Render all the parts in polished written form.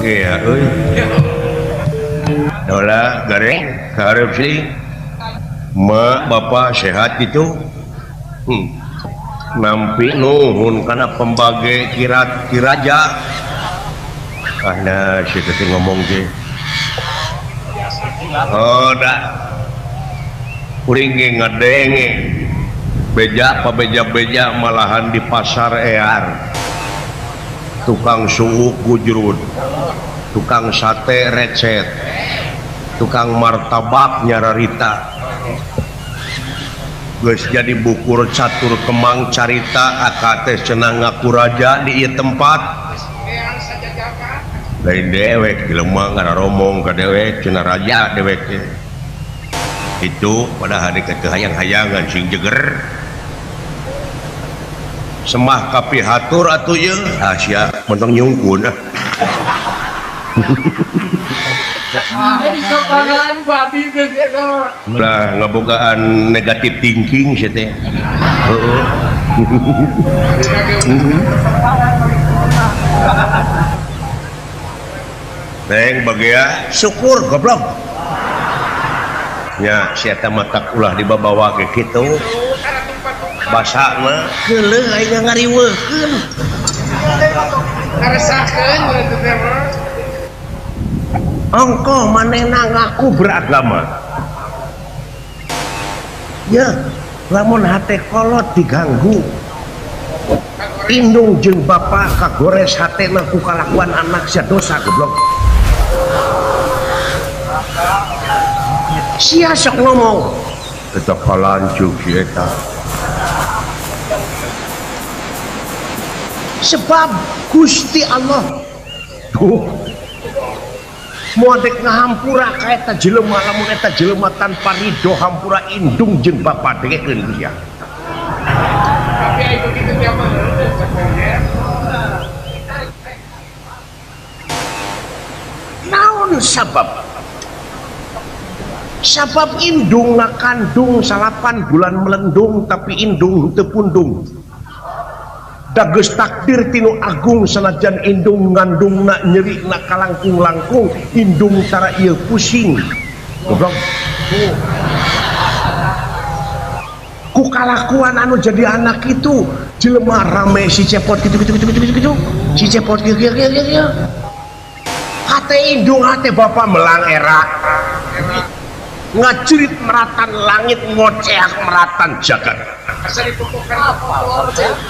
iya euy. Dola gareng karep sih. Ma bapak sehat gitu. Nampi nuhun kana pembage kiraja. Karena si teh ngomong ge. Oh dah. Kuring ge ngadenge. Beja apa beja-beja malahan di pasar ear. Tukang suuk gujrut. Tukang sate recet. Tukang martabak nyararita. Geus jadi bukur catur kemang carita akate cenah ngaku raja di ieu tempat. Lain dewek jelema ngararomong ka dewek cenah raja dewek teh. Itu pada hari hayang-hayangan sing jeger. Semah kapihatur atuh ye sia mentong nyungkun. Lah ngabogaan negatif thinking sih teh. Heeh. Neng bagea syukur goblok. Ya sia teh mata ulah dibawa ke kitu. Basa mah keuleuh aya ngariweukeun. Ngaresakeun teh mah. Engkau manehna ngaku beragama ya lamun hate kolot diganggu indung jeung bapak kagores hatena ku kalakuan anak sia dosa goblok sia sok ngomong eta kalancuk si eta sebab Gusti Allah tuh muadek ngahampura ka eta jelema lamun eta jelema tanpa ridho hampura indung jeung bapa dengekeun dia. Tapi aya kitu teh mah naon sabab? Sabab indung ngakandung 8 bulan melendung tapi indung teu pundung. Dageus takdir tinu agung sanajan indung ngandungna nyeri na kalangkung-langkung indung tara ieu pusing goblok ku kalakuan anu jadi anak itu jelema rame si cepot gitu si cepot kieu hate indung hate bapak melang era ngajerit meratan langit ngoceak meratan jagat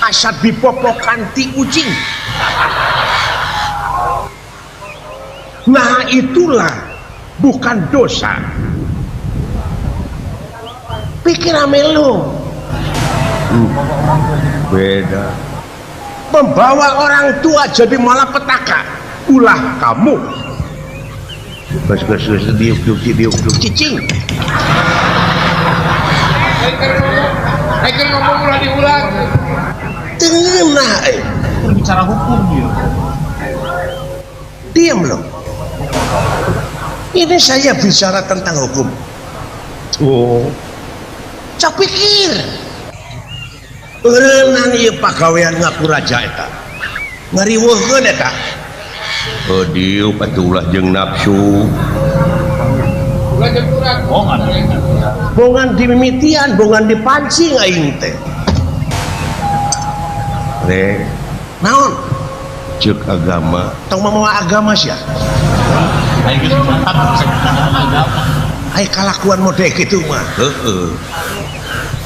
asal dipopokan ti kucing. Nah itulah bukan dosa. Pikir amelu beda. Membawa orang tua jadi malapetaka. Ulah kamu. Gus diuk cicing. Haikal ngomong ulah diulang. Tengenah bicara hukum dia. Diam loh. Ini saya bicara tentang hukum. Oh. Cak pikir. Eureunnan ieu pagawean ngaku raja eta. Ngariweuhkeun eta. Dieu patulah jeung nafsu. Ulah jeung urang bongan dimimitian, bongan dipancing aing teh. Rek, naon? Ceuk agama, tong mamawa agama sia. Aing geus mantap agama. Ai kalakuan mode kitu mah. Heeh.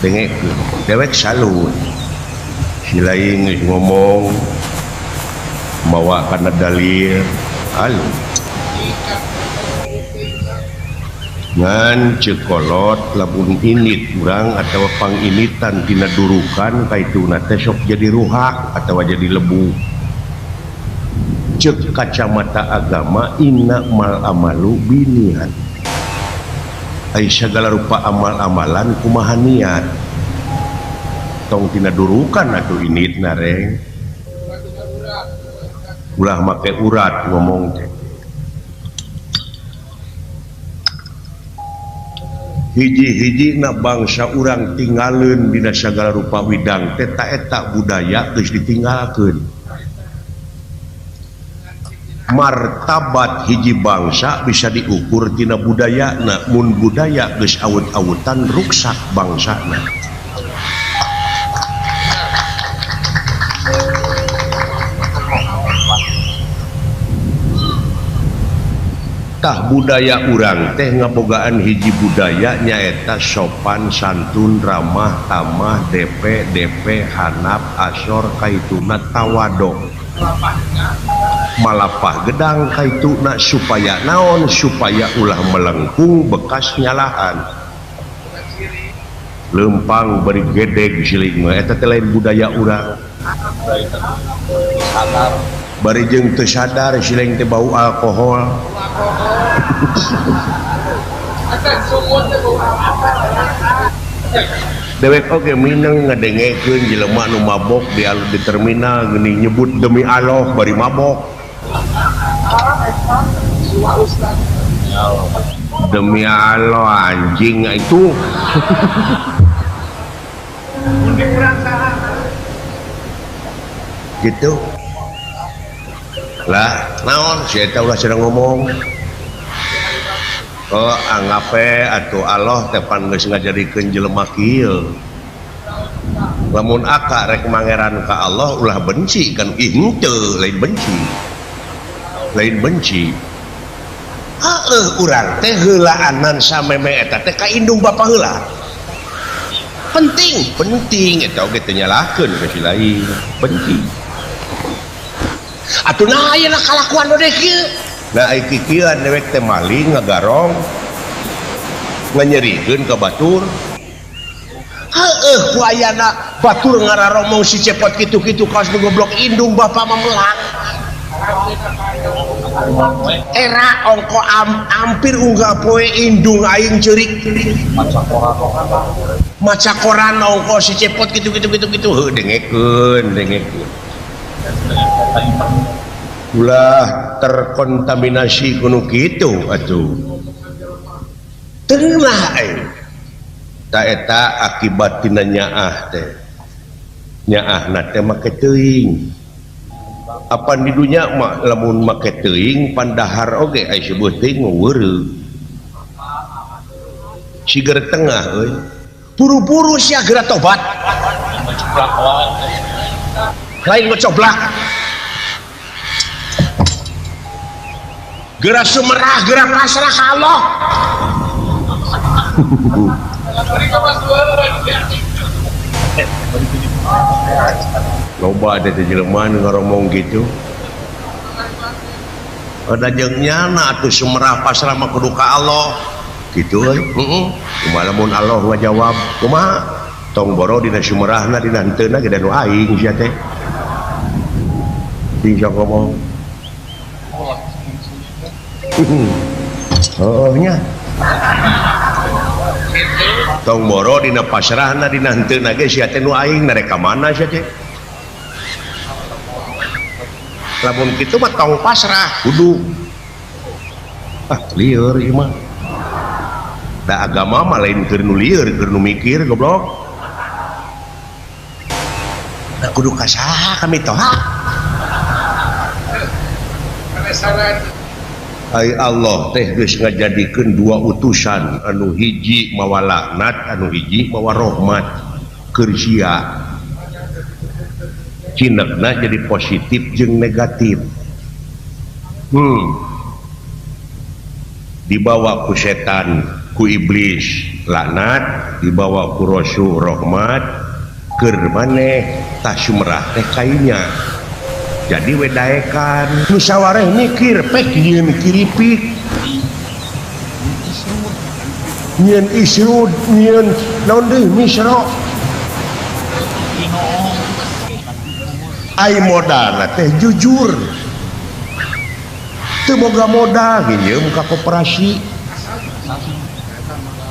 Dengekeun, dewek salut. Si lain geus ngomong mawa kana dalil, alu. Ngan cekolot labun init urang atau panginitan tina durukan kaituna teh sok jadi ruhak atau jadi lebu cek kacamata agama inna mal amalu biniat ai segala rupa amal-amalan kumaha niat tong tina durukan atuh init nareng ulah make urat ngomong teh hiji-hiji na bangsa urang tinggalin dina segala rupa widang teta eta budaya geus ditinggalkeun martabat hiji bangsa bisa diukur tina budaya mun budaya geus awut-awutan ruksak bangsana tah budaya urang teh ngabogaan hiji budaya nyaeta sopan santun ramah tamah DP hanap asor kaituna tawado malapah gedang kaituna supaya naon supaya ulah melengkung bekas nyalahan lempang beri gedeg siling mah eta teh lain budaya urang bari jeung teu sadar siling teh bau alkohol dewek oge mineng ngadengekeun jelema nu mabok di terminal geuning nyebut demi Allah bari mabok demi Allah anjing itu gitu lah naon si eta ulah sedang ngomong anggape atuh Allah tepan geus ngajadikeun jelema kieu lamun aka rek mangeran ka Allah ulah benci kan henteu lain benci heueuh urang teh heulaanan sameme eta teh ka indung bapa heula penting eta oge teu nyalahkeun ka si lain penting atuh nah ayeuna kalakuan nu kieu nah iki kieu dewek teh maling ngagarong nganyerikeun ka batur heueuh ku ayana batur ngararomong si cepot kitu-kitu kaos nu goblok indung bapa memelang era ongko hampir unggah poe indung aing ceurik maca koran ongko si cepot kitu-kitu heuh dengekeun ulah terkontaminasi kuno kitu atuh tenah tak eta akibat tina nyaah teh nyaahna teh make teuing apa di dunya mah lamun make teuing pandahar oge aya sebuah teuing weureu sigar tengah euy buru-buru sia geura tobat lain ngocoblak geura sumerah geura pasrah ka Allah loba ada jelema nu ngomong gitu ada jeung nyana atuh sumerah pasrah mah kudu ka Allah gitu euy kumaha lamun Allah ngajawab kumaha tong boro dina sumerahna dina heuteuna ge nu aing sia teh bisa ngomong oh nya tong boro dina pasrahna dina heuteuna ge sia teh nu aing narek ka mana sia teh lamun kitu mah tong pasrah kudu lieur ieu mah da agama mah lain keur nu lieur keur nu mikir goblok da kudu ka saha kami toha ai Allah teh geus ngajadikeun dua utusan anu hiji mawa laknat anu hiji mawa rahmat keur sia cinegna jadi positif jeung negatif dibawa ku setan ku iblis laknat dibawa ku rasul rahmat keur maneh tah sumerah teh kainya jadi wedaekan musyawarah mikir pek nyieun kiripik nyieun isrud nyieun naon deui misro ai modalna teh jujur teu boga modal ngieum ka koperasi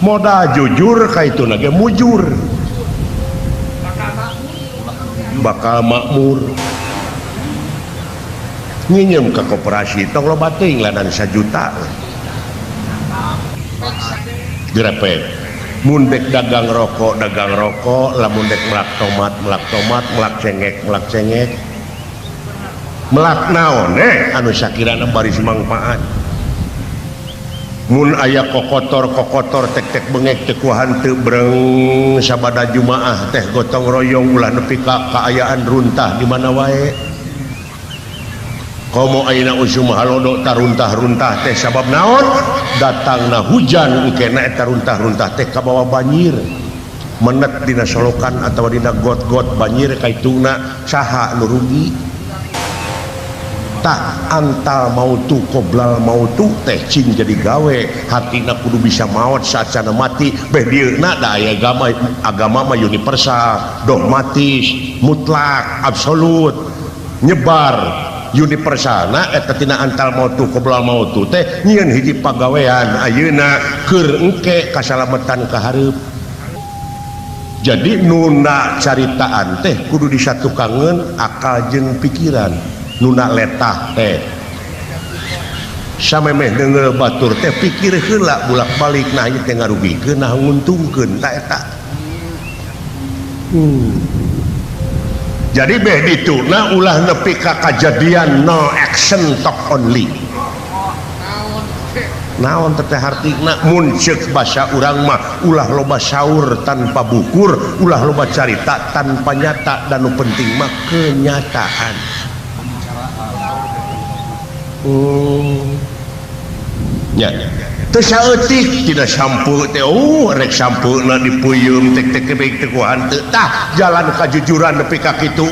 modal jujur kaituna ge mujur bakal makmur nginjem ke koperasi tong loba teuing ladan 1 juta direpet mun dek dagang rokok lamun dek melak tomat melak cengek melak naon anu sakirana baris mangpaat mun aya kokotor tek-tek bengek teu kuahan teu breng sabada jumaah teh gotong royong ulah nepi ka kaayaan runtah di mana wae komo ayeuna usum halodo taruntah-runtah teh sabab naon datangna hujan engkena eta runtah-runtah teh kabawa banjir menet dina solokan atawa dina got-got banjir kaitungna saha nu rugi tak antal mautu qoblal mautu teh cing jadi gawe hatina kudu bisa maot saat sana mati beh dieuna da aya agama mah universal dogmatis mutlak absolut nyebar universal na eta tina antal mautu qoblal mautu teh nyieun hiji pagawean ayeuna keur engke kasalamatan ka hareup jadi nuna caritaan teh kudu disatukangeun akal jeung pikiran nuna letah teh samemeh deungeur batur teh pikir heula bulak-balik nah ieu teh ngarugikeun nah nguntungkeun ta eta jadi beh dituna ulah nepi ka kajadian no action talk only naon teh artina mun ceuk basa urang mah ulah loba saur tanpa bukur ulah loba carita tanpa nyata dan nu penting mah kenyataan nya teu saeutik tidak sampu teh rek sampeuna dipuyum tek-tek kebeuk teu kuahan teu tah jalan kajujuran nepi ka kitu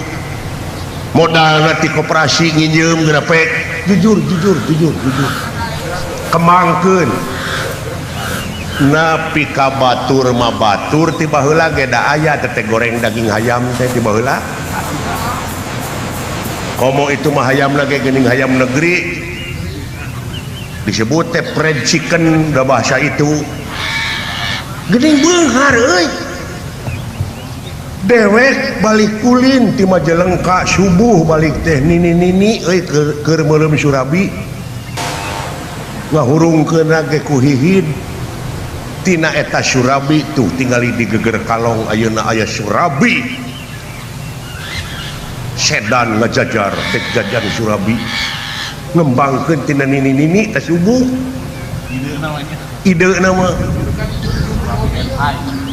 modalna ti koperasi nginjeum geura pek jujur kemangkeun napi ka batur mah batur ti baheula ge da aya teh goreng daging hayam teh ti baheula komo itu mah hayam lagi geuning hayam negeri disebut teh fried chicken da bahasa itu geuning beunghar euy dewek balik kulin ti Majalengka subuh balik teh nini euy keur meureum Surabi ngahurungkeun ge ku hihid tina eta Surabi tuh tingali di geger kalong ayeuna aya Surabi sedan ngajajar tek jajan Surabi ngembangkeun tina nini teh subuh ide nama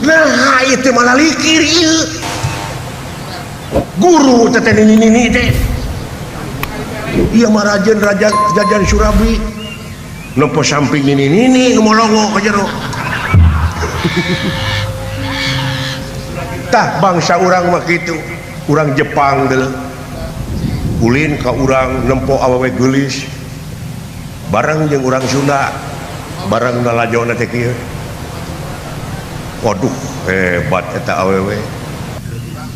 nah ieu teh malah likir ieu guru teh nini teh ieu mah rajen jajan Surabi nempo samping nini nu molongo ka jero tah bangsa urang mah kitu urang Jepang deuleu ulin ka urang nempo awewe geulis bareng jeung urang Sunda bareng nalajona teh kieu waduh hebat eta awewe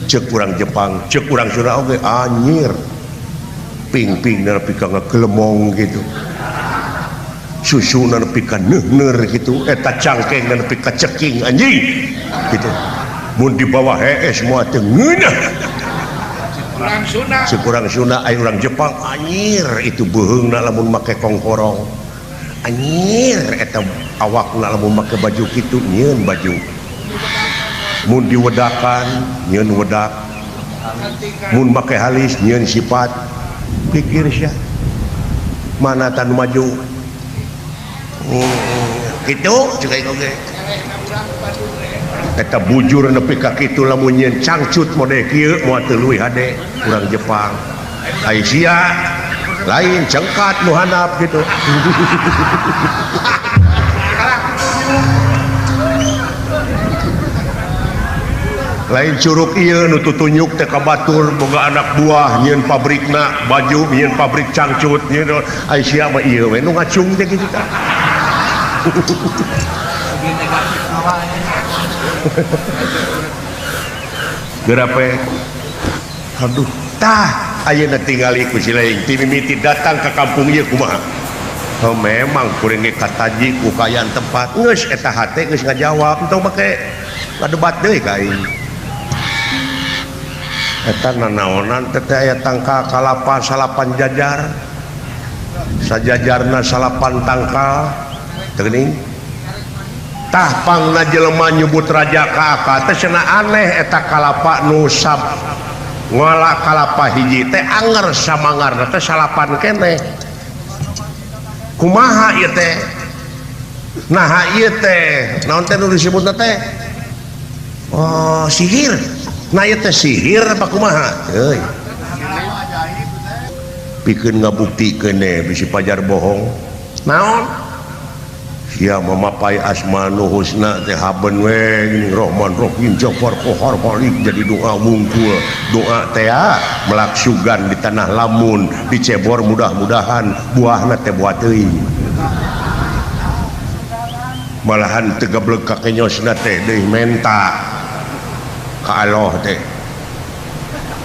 ceuk urang Jepang ceuk urang Sunda oge anyir ping-ping nepi ka ngagelemong gitu susuna nepi ka neuner gitu eta cangkeng nepi ka ceking anjing gitu mun di bawah hees moal teu ngeunah kurang Sunda aya urang Jepang anyir itu beheungna lamun make kongkorong anyir eta awakna lamun make baju kitu nyieun baju mun diwedakan nyieun wedak mun make halis nyieun sifat pikir sia mana tan maju kitu ceuk aing oge eta bujur nepi ka kitu lamun nyeun cangcut mode kieu moal teu leuwih hade urang Jepang ai sia lain cengkat nu handap gitu lain curug ieu nu tutunyuk teh ka batur boga anak buah nyieun pabrikna baju nyieun pabrik cangcut nyieun ai sia mah ieu we nu ngacung teh kitu tah gerape aduh tah ayeuna tingali ku si lain ti mimiti datang ke kampung ieu kumaha oh memang kuring ge kataji ku kayaan tempat geus eta hate geus ngajawab entong make ngadebat deui ka aing eta nanaonan teh aya tangkal kalapa salapan jajar sajajarna salapan tangkal teu geuning tah pangna jelema nyebut raja ka teh cenah aneh eta kalapa nu ngolah kalapa hiji teh anger samangarna teh salapan keneh kumaha ieu teh nah ieu teh naon teh nu disebutna teh oh sihir nah ieu teh sihir apa kumaha euy pikeun ngabuktikeun teh bisi pajar bohong naon sia mamapai asmaul husna teh haben we Rahman Rahim Jafar Qahar Malik jadi doa wungkul doa teh melak sugan di tanah lamun dicebor mudah-mudahan buahna teh buah teuing malahan teu gablek ka kenyosna teh deui menta ka Allah teh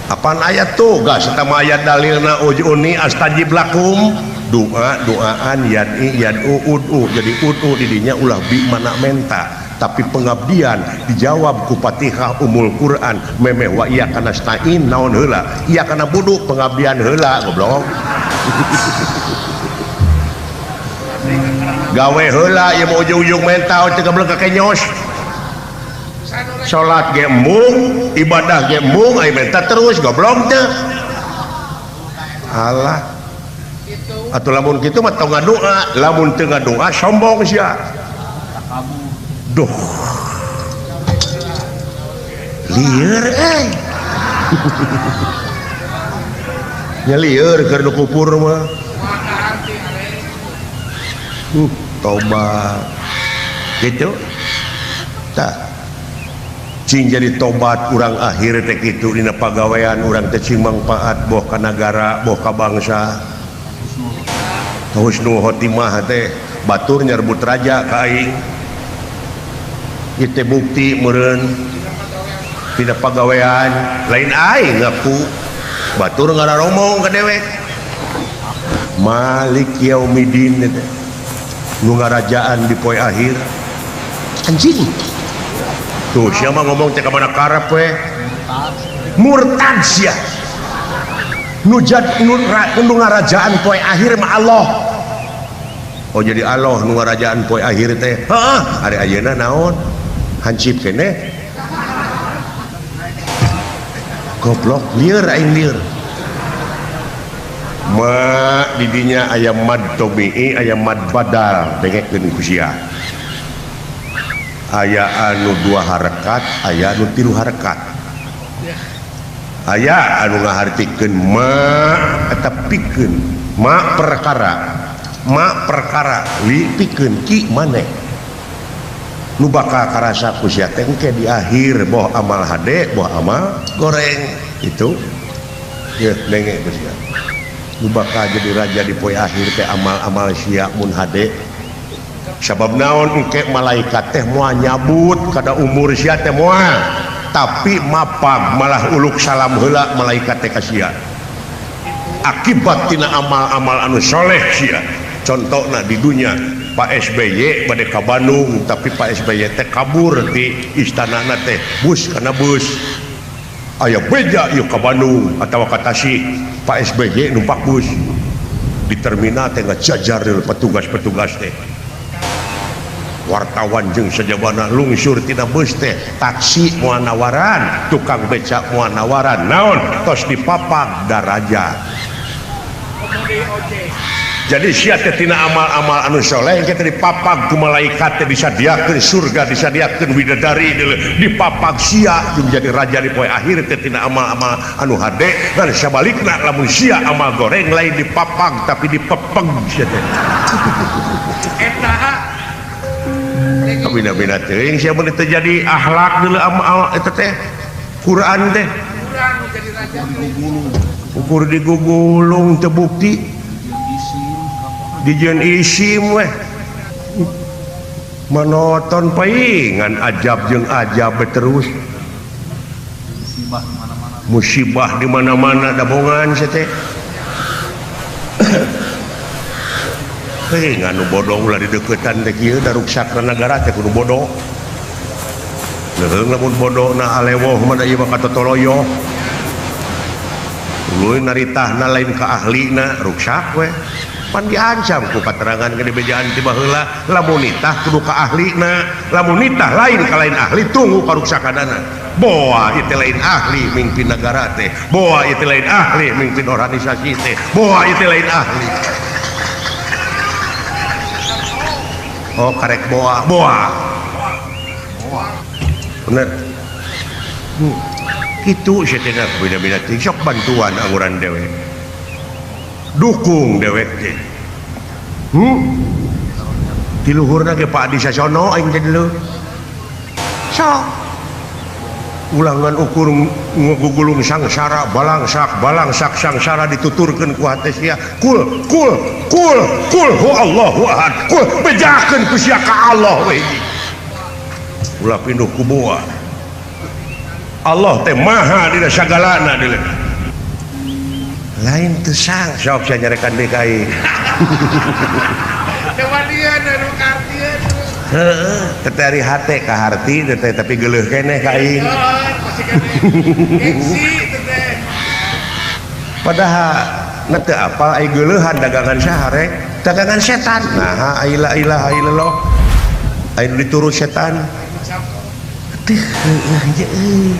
apaan ayat tuh gas eta ayat dalilna ujuni astajib lakum doaan yad'u ud'u jadi ud'u didinya ulah bi mana menta tapi pengabdian dijawab ku Fatihah Ummul Quran memeh wa iyyaka nasta'in naon heula iya kana budu pengabdian heula goblok gawe heula ieu mah ujung-ujung menta teu gablek ka kenyos salat ge mung ibadah ge mung aya menta terus goblok teh alah atau lamun kitu mah tong ngadoa lamun teu ngadoa sombong sia duh lieur nya lieur keur nu kupur mah tobat gitu tah cing jadi tobat urang akhir teh kitu dina pagawean urang teh cing mangpaat boh ka nagara boh ka bangsa husnul khotimah teh batur nyerbut raja ka aing ieu teh bukti meureun tina pagawean lain aing ngaku batur ngararomong ka dewek Malik Yaumiddin teh nu ngarajaan di poe akhir anjing tuh siapa ngomong teh ka mana karep we murtad sia nu ngarajaan poe akhir mah Allah oh jadi Allah nu ngarajaan poe akhir teh heeh ari ayeuna naon hancip keneh goblok lieur aing lieur ma didinya aya mad tabi'i aya mad badal dengekeun ku sia aya anu 2 harakat aya anu 3 harakat aya anu ngahartikeun ma eta pikeun ma perkara li pikeun ki maneh nu bakal karasa ku sia teh engke di akhir boh amal hade boh amal goreng itu ye denge ku sia nu bakal jadi raja di poe akhir teh amal-amal sia mun hade sabab naon engke malaikat teh moal nyabut kada umur sia teh moal tapi mapag malah uluk salam heula malaikat teh ka sia akibat tina amal-amal anu soleh sia contohna di dunia Pak SBY bade ka Bandung tapi Pak SBY teh kabur di istanana teh bus kana bus aya beja yuk ka Bandung atawa ka Tasik Pak SBY numpak bus di terminal teh ngajajar petugas-petugas teh wartawan jeung sajabana lungsur tina bus teh taksi moal nawaran tukang beca moal nawaran naon tos dipapag darajat jadi sia teh tina amal-amal anu soleh kita dipapag ku malaikat teh disadiakeun surga disadiakeun widadari dipapag sia jeung jadi raja di poe akhir teh tina amal-amal anu hade dan sabalikna lamun sia amal goreng lain dipapag tapi dipepeg sia teh eta bina-bina teuing sia mun terjadi akhlak deuleu amal eta teh Quran teh jadi raja ukur digugulung teu bukti dijieun isim weh monoton paingan ajab jeung ajab terus musibah di mana-mana dabongan sia teh heuh nganu bodoh ulah di deukeutan teh kieu da ruksakna nagara teh kudu bodoh leureung lamun bodohna alewoh mah da ieu mah katotoloyo uluy naritahna lain ka ahlina ruksak we pan diancam ku katerangan gede bejaan ti baheula lamun nitah kudu ka ahlina lamun nitah lain ka lain ahli tunggu karuksakanana boa itu lain ahli mimpin negara teh, boa itu lain ahli mimpin organisasi teh, boa itu lain ahli. Oh karek boa bener gitu setelah beda-beda sok bantuan angguran dewek dukung dewek teh di luhurna ge Pak Adi Sasono aing teh dulu sok ulangan ukur ngugulung sangsara balangsak sangsara dituturkeun ku hate sia kul hu Allahu ahad kul bejakeun ku sia ka Allah we ulah pinduh ku boa Allah teh maha dina sagalana deuleu lain teu sang sok sia nyarekan DKI kewadian anu kartieun heeh teteh hate ka harti teteh tapi geuleuh keneh ka aing masih gengsi teteh padahal na teu apal ai geuleuhan dagangan sahare dagangan setan nah aila ilaha illallah ai diturut setan teh heuh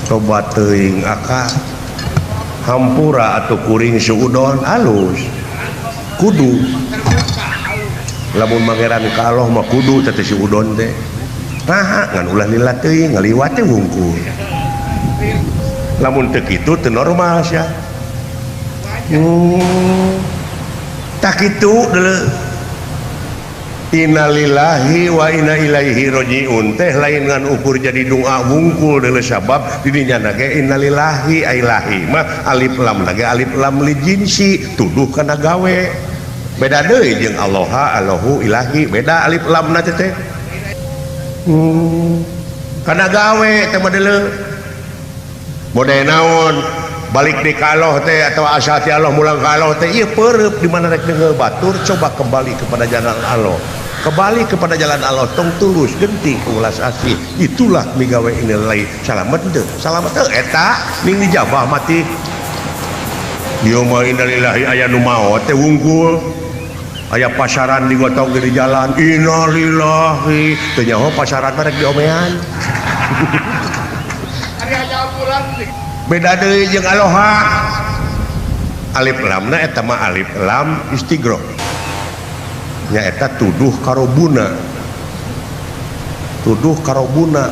coba teuing aka hampura atau kuring suudon alus kudu lamun mangeran ka Allah mah kudu teh si udon teh nah ngan ulah lila teuing ngaliwat teh wungkul lamun teu kitu teu normal sia tak kitu deuleu innalillahi wa inna ilaihi rajiun teh lain ngan ukur jadi doa wungkul deuleu sabab didinya ge innalillahi ailahi mah alif lam lagi alif lam li jinsi tuduh kana gawe beda deui jeung Allaha Allahu ilahi beda alif lamna teh kana gawe teh mah deuleu bode naon balik di Allah teh atau asa ti Allah mulang ka Allah teh ieu peureup di mana rek deungeu batur coba kembali kepada jalan Allah kembali kepada jalan Allah tong tulus geuting ulas asih itulah migawe nilai salamet teu eta ning dijabah mati ieu mah innalillahi aya nu maot teh wungkul aya pasaran digotong di jalan innalillahi teu nyaho pasaran rek diomean ari aja ambulan beda deui jeung aloha alif lamna eta mah alif lam istighraq nya eta tuduh karobuna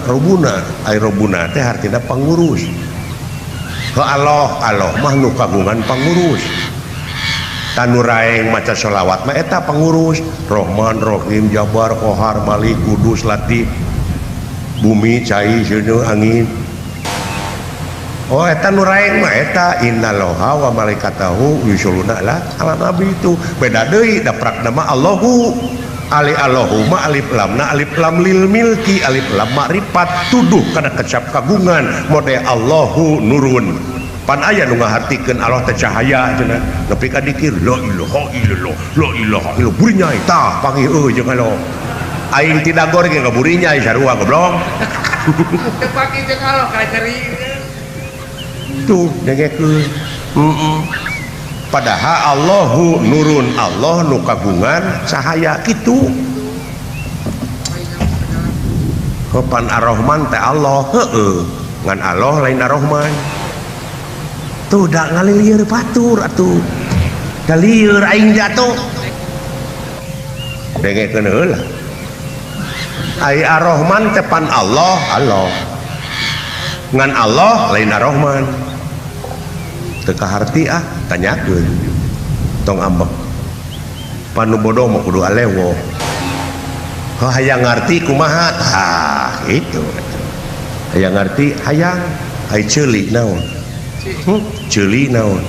robuna ai robuna teh artina pangurus ke Allah mah nu kagungan pangurus tanu raeng maca sholawat mah eta pangurus Rahman Rahim Jabar Qahar Malik Kudus Latif bumi cai seuneung angin oh eta nu raeng mah eta innallaha wa malaikatahu yusholluna ala nabi itu beda deui daprak nama Allahu Allahumma alif lamna alif lam lil milki alif lam ma'rifat tuduh kana kecap kagungan mode Allahu nurun pan aya nu ngahartikeun Allah teh cahaya cenah nepi ka dikir la ilaha illallah buri nyai tah panggih jeung Allah aing tidak goreng ge buri nyai sarua goblok teu panggih jeung Allah ka cari tuh dengekeun padahal Allahu nurun Allah nu kagungan cahaya kitu pan ar-Rahman teh Allah heueuh ngan Allah lain ar-Rahman tuh da ngalieur batur atuh da lieur aing jatuh dengekeun heula ai ar-Rahman teh pan Allah ngan Allah lain ar-Rahman teu kaharti tanyakeun tong ambek panu bodoh mah kudu alewo hayang ngarti kumaha itu hayang ngarti hayang ai ceuli naon ceuli naon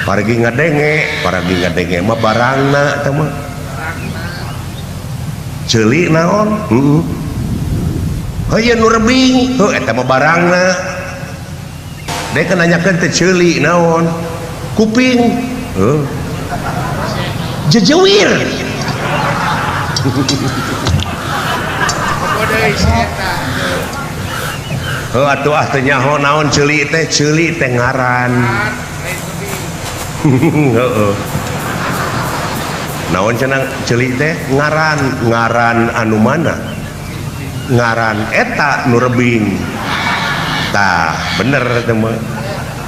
pargi ngadenge mah barangna teh mah ceuli naon hayang nu rebing eta mah barangna dek nanyakeun teh ceuli naon kuping jejewir atuh teh nyaho naon ceuli teh ngaran heeh naon cenah ceuli teh ngaran anu mana ngaran eta nurbing tah bener teman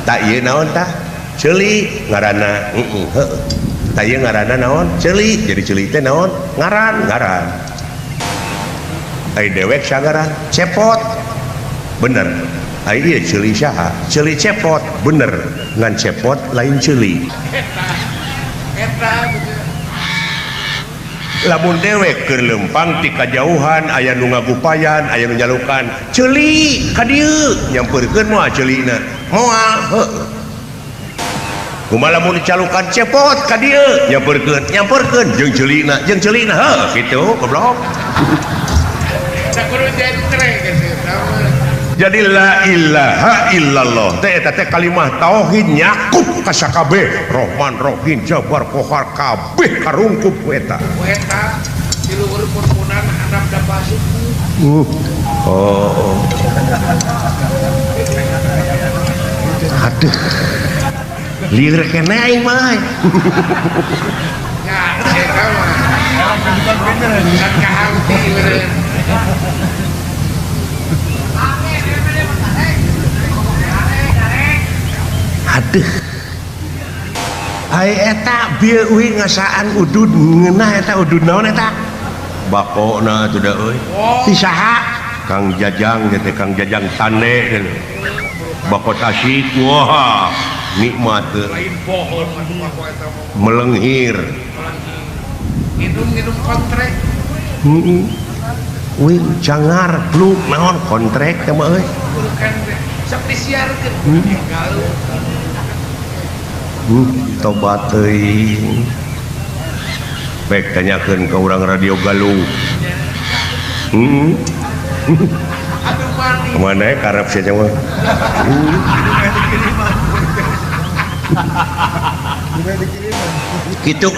tak iya naon tah celi ngarana tak iya ngarana naon celi jadi celi teh naon ngaran ai dewek sagaran cepot bener ai iya celi saha celi cepot bener ngan cepot lain celi eta lamun dewek keur lempang ti kajauhan aya nu ngagupayan aya nu nyalukan celi ka dieu nyampeurkeun moal celina moal heuh kumaha lamun dicalukan cepot ka dieu nyampeurkeun jeung celina heuh kitu goblok tak kudu jentreng geus jadi la ilaha illallah teh eta teh kalimah tauhid nyakup ka sakabeh Rahman Rahim Jabar Qahar kabeh karungkup ku eta eta di luhur purpunan handap da pasuk aduh lieur kene aing mah ya eta mah kan kahangti bener aduh ai eta bieu euy ngasaan udud ngeunah eta udud naon eta bakona teh da euy ti saha Kang Jajang teh Kang Jajang Tande bako tasik wah nikmat lain pohon mah eta melenghir ngidum kontrek wih cangar bluk naon kontrek teh mah euy bukan sok disiarkeun galuh tobat teuing baik tanyakeun ka urang radio Galuh aduh mani kemana ya karep saja mah gitu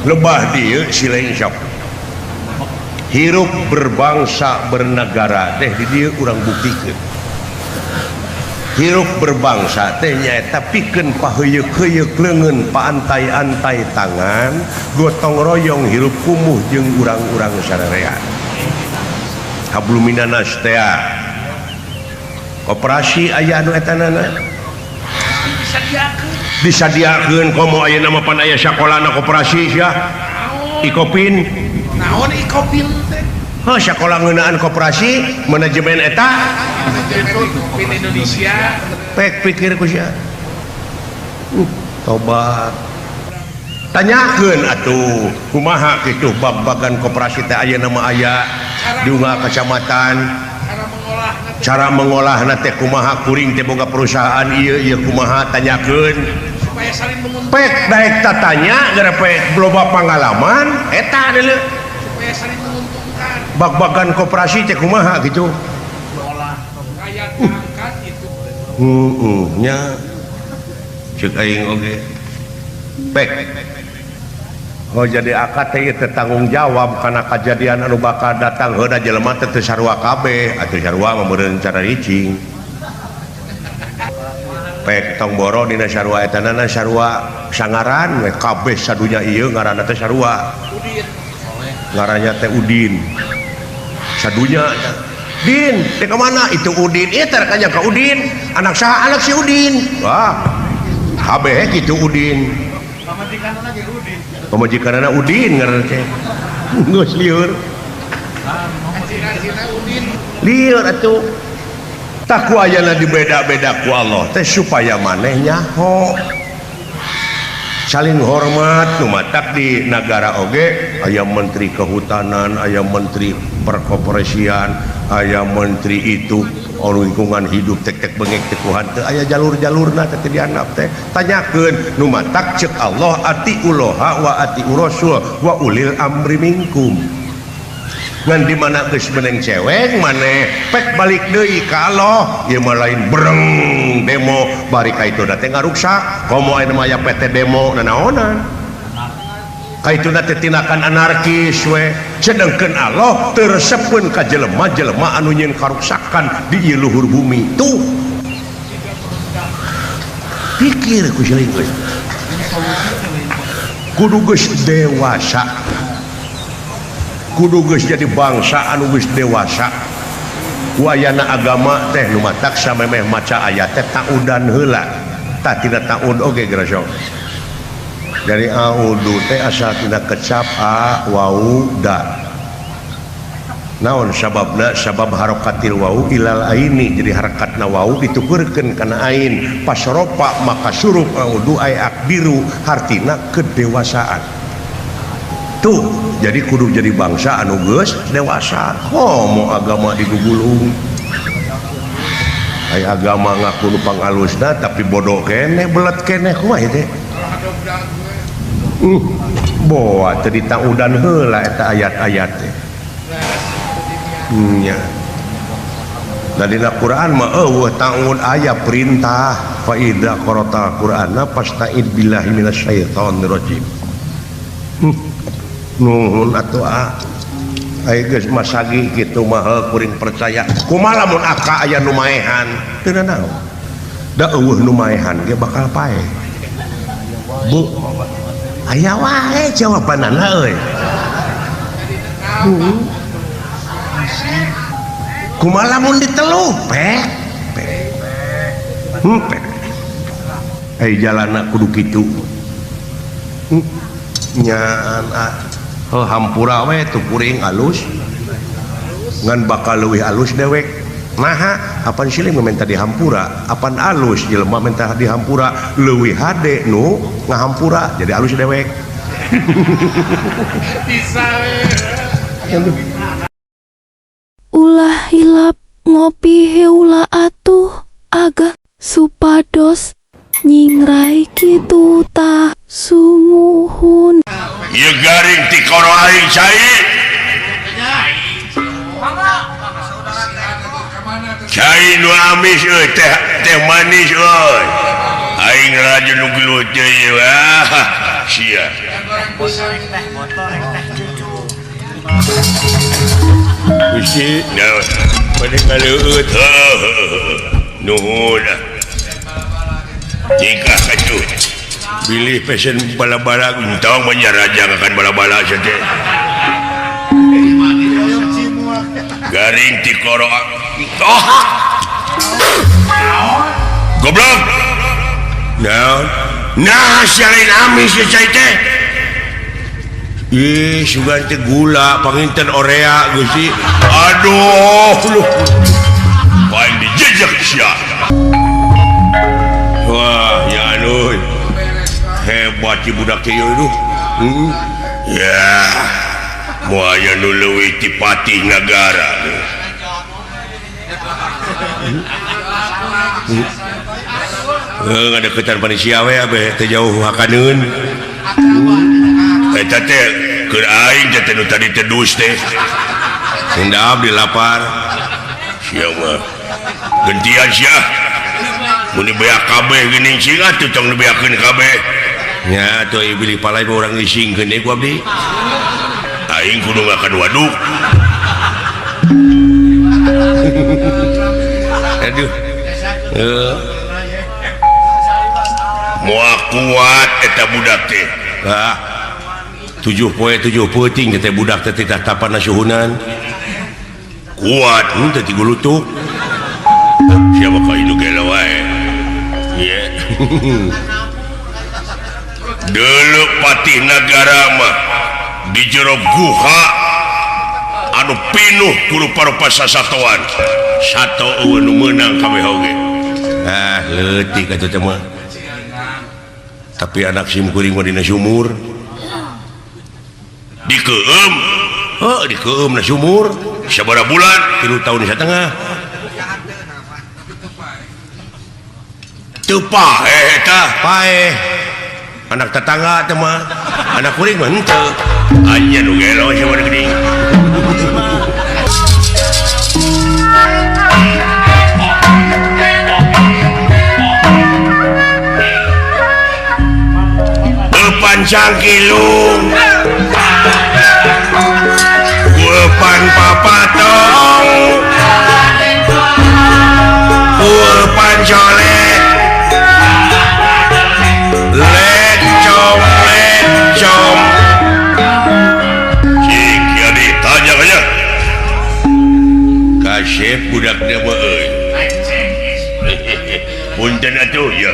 lebah dia silain syap hirup berbangsa bernegara teh di dia urang buktikeun hirup berbangsa teh nyaeta pikeun paheuyeuh-heuyeuh leungeun paantai-antai tangan gotong royong hirup kumuh jeung urang-urang sarerean habluminana teh koperasi aya anu etanana disadiakeun komo aya nama pan aya sakolana koperasi sia Ikopin naon Ikopin teh oh sakola ngeunaan koperasi manajemen eta Ikopin Indonesia pek pikir ku sia tobat tanyakeun atuh kumaha kitu bab-bagan koperasi teh aya nama aya di unggah kecamatan cara mengolah teh kumaha kuring teh boga perusahaan ieu kumaha tanyakeun supaya saling menguntungkan pek daek tatanya gara pek loba pangalaman eta deuleu supaya saling menguntungkan bab-bagan koperasi teh kumaha gitu kayak angkat itu nya ceuk aing oge pek oh jadi akad teh teu tanggung jawab kana kejadian anu bakal datang heuda jelema teh sarua kabeh atuh sarua mah meureun cara ricing pek tong boro dina sarua eta nana sarua sangaran we kabeh sadunya ieu ngaranna teh sarua ngarannya teh Udin sadunya Din teh ka mana itu Udin teh kanya ka Udin anak saha anak si Udin wah kabeh kitu Udin pamajikanana Udin ngaranna teh geus lieur lieur atuh tak ku ayana dibeda-beda ku Allah teh supaya maneh nyaho saling hormat nu matak di negara oge aya menteri kehutanan aya menteri perkoperasian aya menteri itu lingkungan hidup tek bengek tekuhan teh aya jalur-jalurna teh dianap teh tanyakeun nu matak ceuk Allah atiullaha wa atiur rasul wa ulil amri minkum ngan di mana geus meneng cewek maneh pek balik deui ka Allah ieu mah lain bereng demo bari ka itu teh ngaruksak komo aya mah aya PT demo nanaonan ka itu teh tindakan anarkis we sedengkeun Allah teu resepkeun ka jelema-jelema anu nyeun karuksakan di ieu luhur bumi tuh pikir ku seuing euy kudu geus dewasa kudu geus jadi bangsa anu geus dewasa wayana agama teh nu matak samemeh maca ayat teh taudan heula tah tina taud oge gerasong dari audu teh asal tina kecap a wau da naon sababna sabab harakatil wau ilal aini jadi harakatna wau ditukeurkeun kana ain pasropa maka surup audu ay akbiru hartina kedewasaan tuh jadi kudu jadi bangsa anu geus dewasa mau agama digugulung ay agama ngaku nu pangalusna tapi bodoh keneh belet keneh kumaha teh boa teu ditaudan heula eta ayat-ayat teh nya da dina Quran mah eueuh taun aya perintah fa idza qara'ta Qur'ana fasta'id billahi minasyaitonir rajim nuhun atuh aya geus masagi kitu mah kuring percaya kumaha lamun aka aya nu maehan teu naon da eueuh nu maehan ge bakal pae bu aya wae jawabanana euy kumaha lamun diteluh pek jalanna kudu kitu nyaan hampura we tuh kuring alus ngan bakal leuwih alus dewek naha apan silih minta dihampura apan alus jelema minta dihampura leuwih hade nu ngahampura jadi alus dewek bisa ulah hilap ngopi heula atuh aga supados nyingrai kitu tah sumuhun ieu garing ti koro aing cai cai nu amis euy teh manis euy aing raja nu gelut deui sia Usi, nah, pada ngaleut, nuhun, jika kacau, pilih pesen bala-bala, entah banyak raja akan bala-bala saja. Garing tikoro, goblok, nah, siarin amis ya teh. Ih, sugan teh gula, panginten orea gusi. Aduh, lu. Paling dijejak sia. Wah, ya anu. Hebat si budak teh ieu. Ya. Moal aya nu leuwih ti patih nagara. Ngadeukeutan panitia we abeh teh jauh hakaneun. Eta teh keur aing teh nu tadi tedus teh. Hendak abdi lapar. Sia mah gentian sia. Mun dibeak kabeh geuning sing atuh tong dibeakeun kabeh. Nya atuh ieu bilih palai urang ngisingkeun deui ku abdi. Aing kudu ngakan waduk. Aduh. Moal kuat eta budak teh. 7 poe 7 peuting teh budak teh tatapan suhunan kuat teh ti gulutuk siapa ka induk gela wae ye deuleu patih nagara mah di jero guha anu pinuh ku rupa-rupa sasatoan sato eueuh nu meunang kabeh oge leutik atuh teh mah tapi anak sim kuring mah dina sumur dikeum dikeum na sumur sabaraha bulan 3 tahun satengah teu pae eta pae anak tetangga teh mah anak kuring mah henteu anya nu gelo sabaraha geuning pancang kilung Wepan papatong Wepan colet Lecong Sing jadi senajan atuh ya.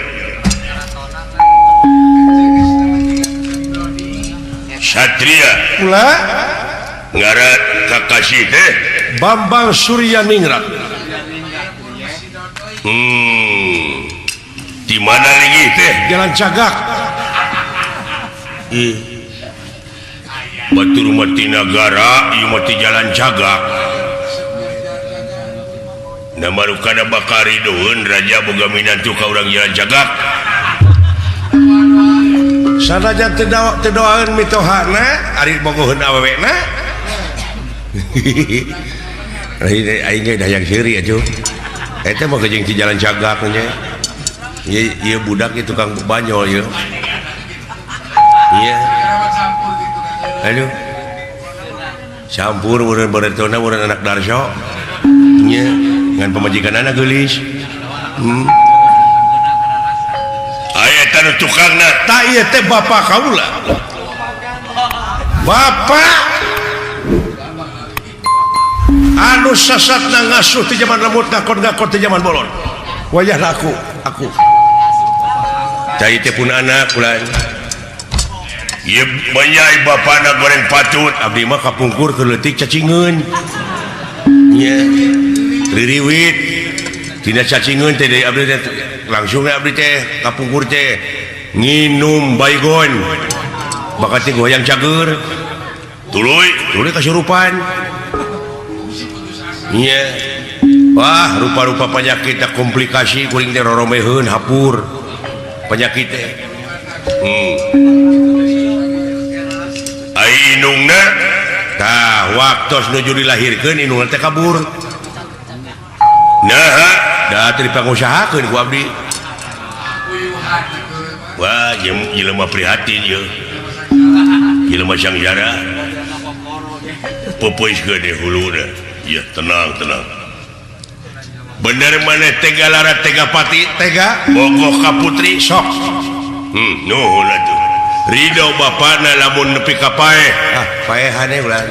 Satria Pula ngaran Kakasih teh Bambang Surya Ningrat. di mana lagi teh? Jalan Cagak. Batur mati nagara, ieu mati jalan Cagak. Nama rukana bakari doeun raja boga minantu ka urang jalan Cagak. Sanajan teu doaeun mitohana ari bogoheun awewena. Aing ge dayang seuri atuh. Eta mah jeung di jalan Cagak nya. Ieu budak itu tukang banyol ieu. Iya. Aduh. Campur urang baretona urang anak Darso. Nya ngan pamajikanana geulis. Aya tanu tukangna Tak ieu teh bapak kaula. Bapak anu sasatna ngasuh ti zaman lemut ngakon ti zaman bolon. Wayahna aku. cai teh pun anak ulah. Ieu manyai bapana goreng patut, Abdi mah kapungkur ke leutik cacingeun. nya Ririwit. Tina cacingeun teh deui abdi teh langsung abdi teh kapungkur teh nginum baygon. Bakat teh goyang cager. tuluy Kasurupan. Iya. Wah, rupa-rupa penyakit tak komplikasi kuring teh roromeheun hapur. Penyakit teh. ai inungna Tah, waktos nuju dilahirkeun inungna teh kabur. naha Da teu dipangusahakeun ku abdi. wah jelema prihatin ieu jelema sangjara popoiskeun deh huluna ya tenang bener maneh tega lara tega pati Tega bogoh ka putri sok. nuhun atuh ridho bapana lamun nepi ka paeh Ah, paehane ulah.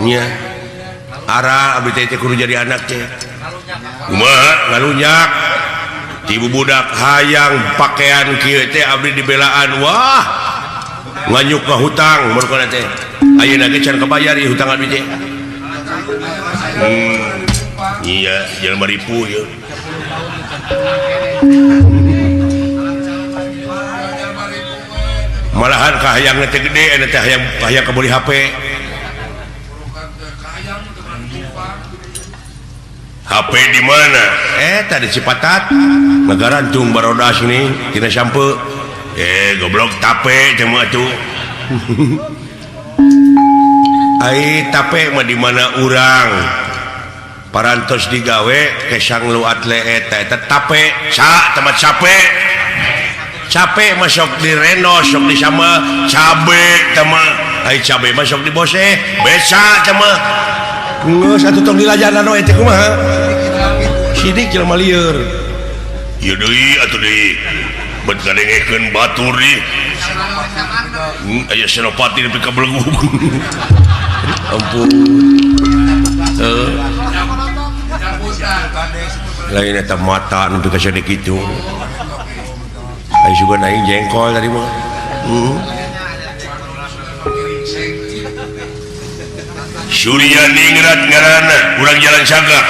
Nya. Ara abdi teh kudu jadi anak teh. kumaha Ngalunyak. Ti budak hayang pakaian kieu teh abdi dibelaan. Wah. Nganyuk ka hutang murkana teh. Ayeuna ge can kabayar ieu hutang abdi teh. iya jelema ripuh ieu Malahan kahayang teh gede anu teh hayang kabeli HP. HP di mana Tadi Cipatat. Ngagarantung baroda sini tina sampe. goblok tape cuma atuh Ai tape mah di mana urang parantos digawe kesang lu atlet eta tape sa tempat capek masuk di reno sok di sama cabe tema ai cabe masuk di bose besa tema geus atuh tong dilajana no eta kumaha sidik jelema lieur ieu deui atuh deui bet gadengekeun batur di aya senopati nepi ka belenggu ampun lain eta mata nu teu kasade kitu ai juga naik jengkol tadi mah Surya Ningrat ngaranna urang jalan Cagak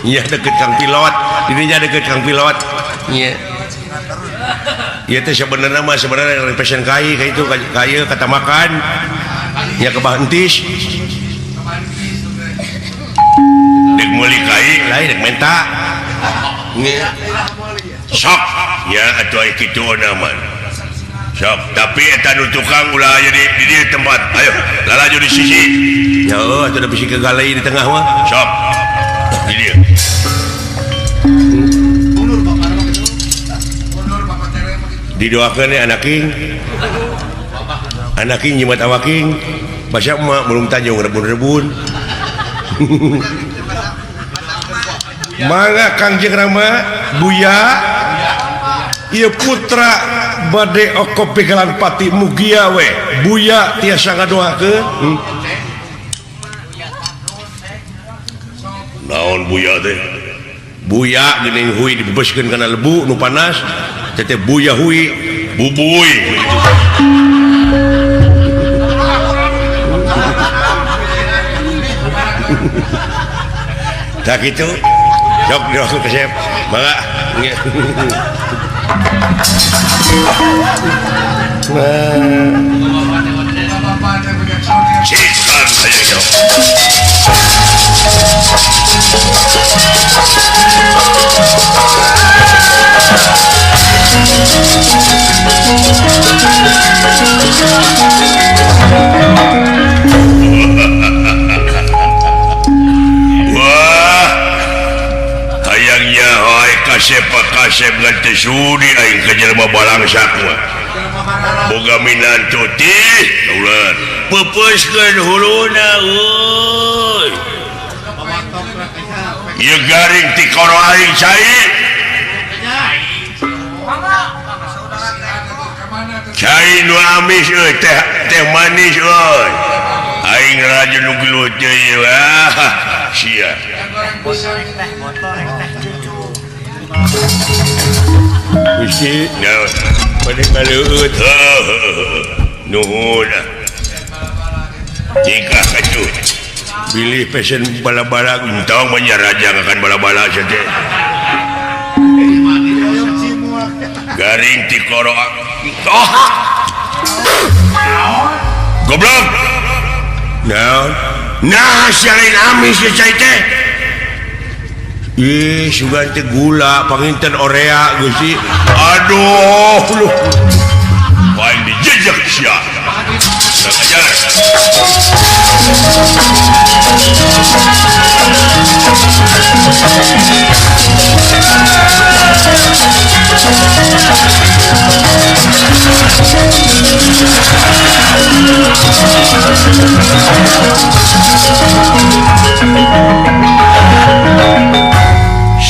iya deket Kang Pilot dirinya deket Kang Pilot iya iya teh sebenarnya pasien kai kayak itu kayak kata makan ya kebahentis dek meuli kai lain dek menta iya sok ya atuh aya kitu naman sok tapi eta nu tukang ulah aya di dieu tempat ayo lalaju di sisi ya atuh da bisi kegalai di tengah mah sok di dieu didoakeun ya anak king nyimat awaking basa emak belum tanjung rebun-rebun mangga Kangjeng Rama Buya ieu putra bade okop pegalan pati mugia we Buya tiasa ngadoakeun naon buya teh buya geuning hui dibebeskeun kana lebu nu panas teh buya hui bubuy gitu. Tak gitu sok sok kesep mangga cikan saya jauh wah hayangnya hoy kasep ngan teu sudi aing ka jelema balangsak mah boga minantu tih ulah pepeuskeun huluna euy ieu garing ti koro aing cai cai nu amis euy teh manis euy aing raja nu gelut teh ieu sia Gusti, nah, pada kaleueut. Nuhun. Jika katu pilih pesen bala-bala untang banyak raja akan bala-bala saja. Garing ti koro. Oh. Goblok. Nah, siarin amis ya cai teh. Ih, sugan teh gula, panginten orea Gusti. Aduh, lu. Paling dijejak sia. Dah ajar.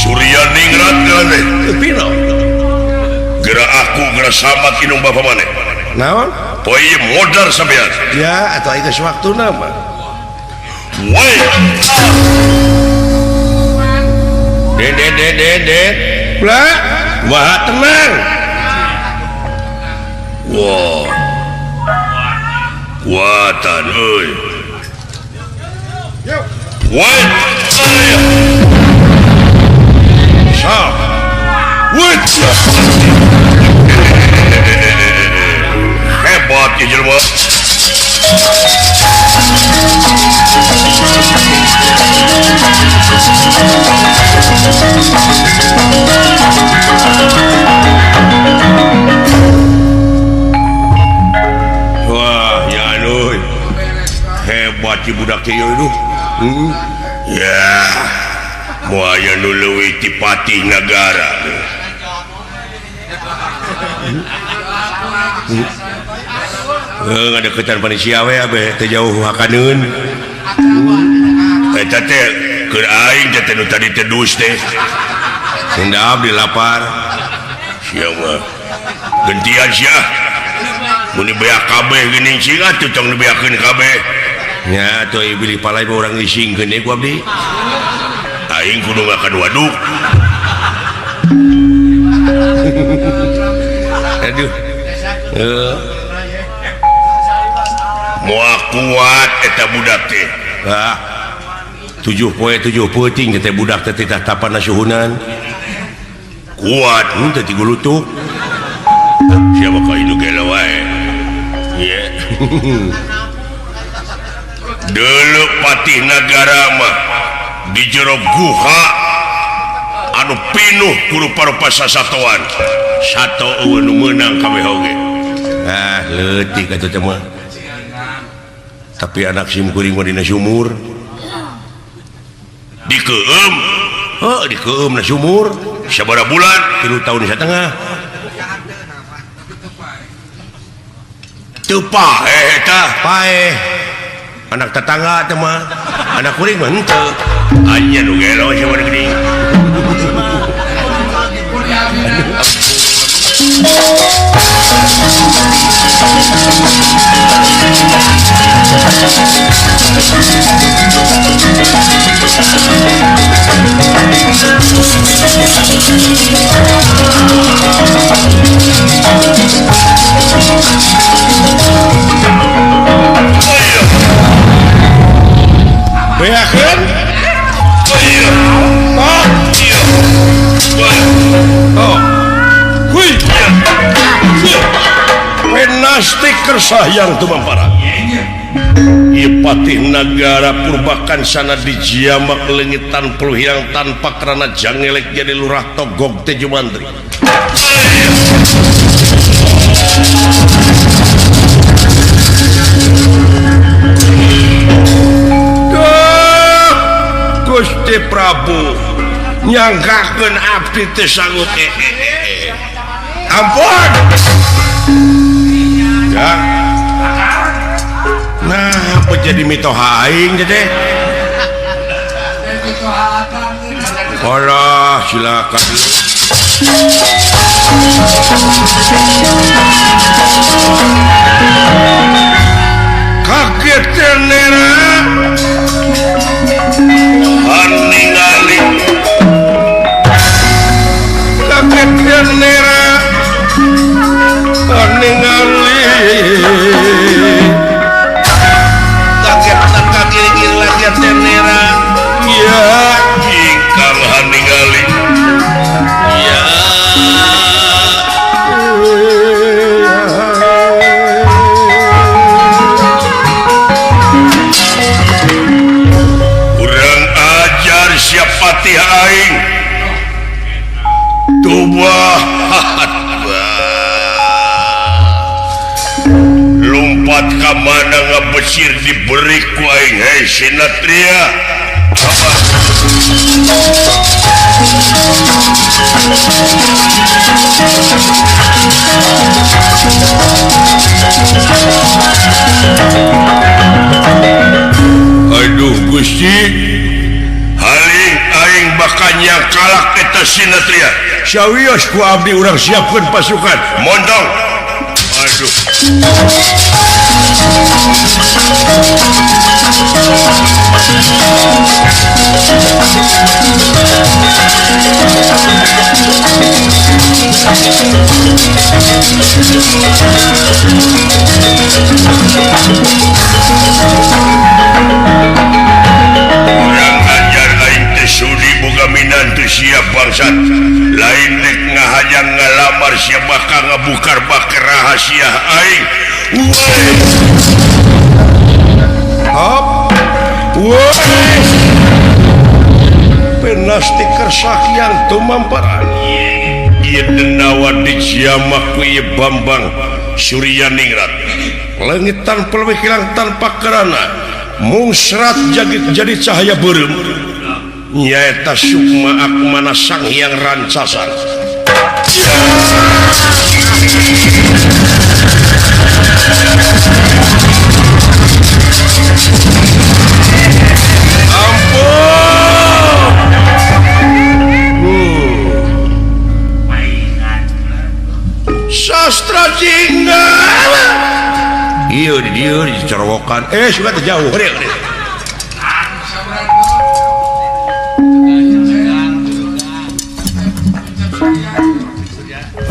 Surya ningrat kane pino gerak aku gerak samat inung bapa maneh naon poe ieu modar sampean ya atuh aya geus waktuna mah woi ded bla wah tenang wah kuatan euy woi hebat ya jelema wah ya anuy hebat si budak teh ieu ya moal aya nu leuwih ti patih nagara ngadeukeutan panitia we abe teh jauh hakaneun eta teh keur aing teh nu tadi teh dus teh hendak abdi lapar sia mah gentian sia mun dibeak kabeh geuning sing atuh tong dibeakeun kabeh nya atuh bilih palai mah urang ngisingkeun deui ku abdi aing kudu ngakan waduk aduh moal kuat eta budak teh 7 poe 7 peuting teh budak teh tapan suhunan kuat teh 3 lutuk siapa ka induk gela wae ye deuleu patih nagara mah di jero guha anu pinuh ku rupa-rupa sasatoan sato eueuh nu meunang kabeh oge leutik atuh teh mah tapi anak sim kuring mah dina sumur dikeum dikeum na sumur sabaraha bulan 3 tahun satengah teu pae eta pae anak tetangga teh mah anak kuring mah henteu anya nu gelo sama geuning Beakeun? Oh. Hui. Penastik kersayang tumampara. Ipatih nagara purbakan sana dijamak lengitan peluhiang tanpa kerana jangelek jadi lurah togog teju mantri. Gusti Prabu nyangkakeun abdi teu sanggup ampun ya nah apa jadi mitoha aing teh ora silakan kaget nera ningali kaget nera ningali kaget kaki lagi nera ya ingkang ningali ya siapati aing tubah lompat ka mana ngabesir diberi ku aing hei sinatria aduh Gusti aing bakanya kalak eta sinatria sawios ku abdi urang siapkeun pasukan montong aduh sudi boga minantu siap bangsat lain nek ngahajang ngalamar siap bakal ngabukar bakar rahasia aing hop woi penastik kersakyan tumamparan ieu denawa dijamak ku ieu Bambang Suryaningrat lengitan pelewih hilang tanpa kerana mungsrat jadi cahaya beureum nyaeta sukma akmana sang hyang rancasan ampun sastra jingga iya dicerowokan suka terjauh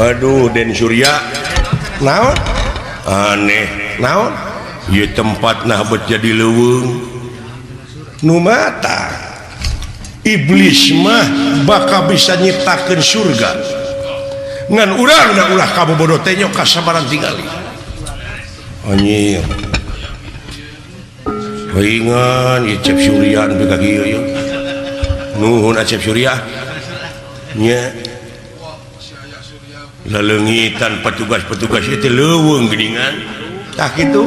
aduh Den Surya naon aneh naon ieu tempat nah bet jadi leuweung nu mata iblis mah bakal bisa nyiptakeun surga ngan urang da ulah kabobodo teh nya kasabaran tingali anjing Paingan Cep Surya nu ka kieu yeuh nuhun Cep Surya nya laleungitan petugas-petugas itu leuweung geuningan tak itu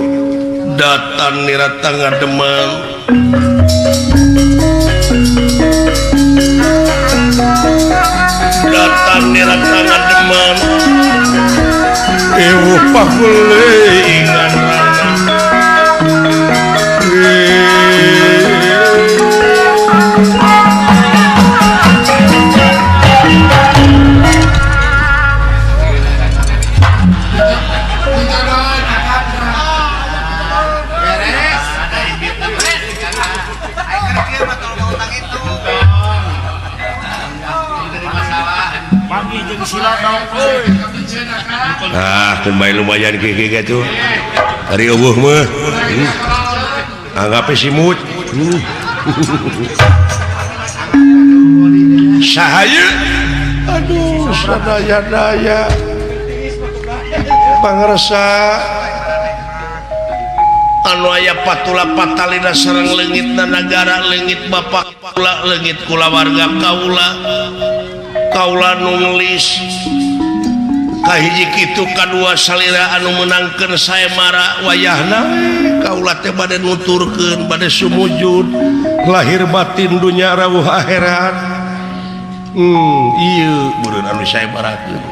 datan nirata ngademang datan nirata ngademang eueuh paguleingan kembali lumayan kayak gitu hari eueuh mah anggap simut sahaya aduh sadaya-daya pangresa anu aya patula patalina sareng leungitna nagara leungit bapak kula leungit kulawarga kaula nu ngelis kahiji kitu kadua salira anu menangkeun saemara wayahna kaula teh bade nuturkeun bade sumujud lahir batin dunya rawuh akhirat ieu meureun anu saemarakeun